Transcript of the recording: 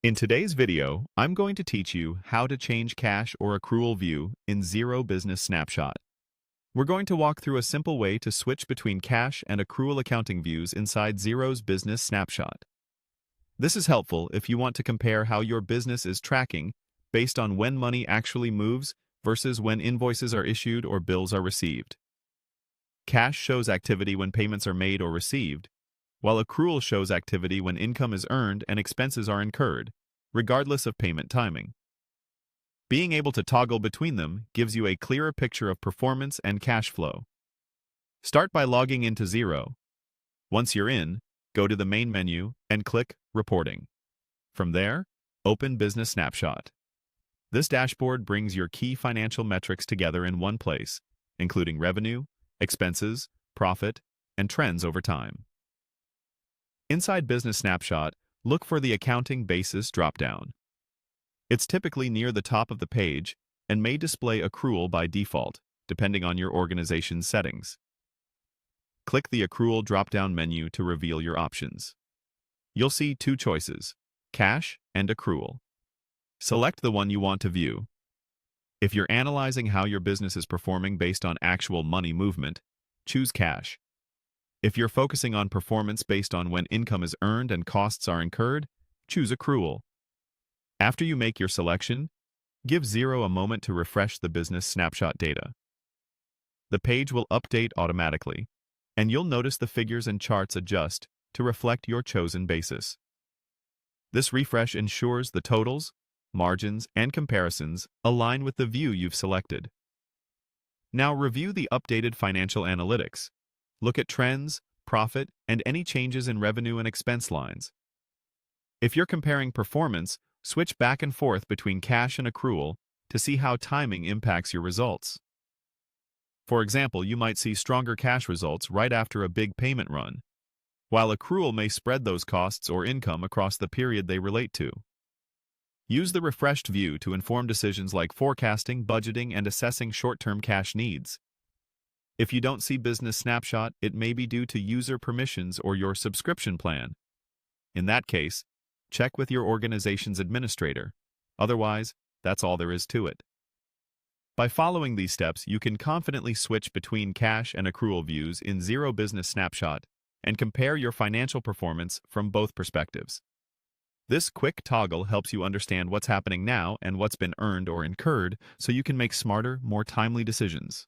In today's video, I'm going to teach you how to change cash or accrual view in Xero Business Snapshot. We're going to walk through a simple way to switch between cash and accrual accounting views inside Xero's Business Snapshot. This is helpful if you want to compare how your business is tracking based on when money actually moves versus when invoices are issued or bills are received. Cash shows activity when payments are made or received, while accrual shows activity when income is earned and expenses are incurred, regardless of payment timing. Being able to toggle between them gives you a clearer picture of performance and cash flow. Start by logging into Xero. Once you're in, go to the main menu and click Reporting. From there, open Business Snapshot. This dashboard brings your key financial metrics together in one place, including revenue, expenses, profit, and trends over time. Inside Business Snapshot, look for the Accounting Basis dropdown. It's typically near the top of the page and may display accrual by default, depending on your organization's settings. Click the Accrual drop-down menu to reveal your options. You'll see two choices, cash and accrual. Select the one you want to view. If you're analyzing how your business is performing based on actual money movement, choose cash. If you're focusing on performance based on when income is earned and costs are incurred, choose accrual. After you make your selection, give Xero a moment to refresh the business snapshot data. The page will update automatically, and you'll notice the figures and charts adjust to reflect your chosen basis. This refresh ensures the totals, margins, and comparisons align with the view you've selected. Now review the updated financial analytics. Look at trends, profit, and any changes in revenue and expense lines. If you're comparing performance, switch back and forth between cash and accrual to see how timing impacts your results. For example, you might see stronger cash results right after a big payment run, while accrual may spread those costs or income across the period they relate to. Use the refreshed view to inform decisions like forecasting, budgeting, and assessing short-term cash needs. If you don't see Business Snapshot, it may be due to user permissions or your subscription plan. In that case, check with your organization's administrator. Otherwise, that's all there is to it. By following these steps, you can confidently switch between cash and accrual views in Xero Business Snapshot and compare your financial performance from both perspectives. This quick toggle helps you understand what's happening now and what's been earned or incurred so you can make smarter, more timely decisions.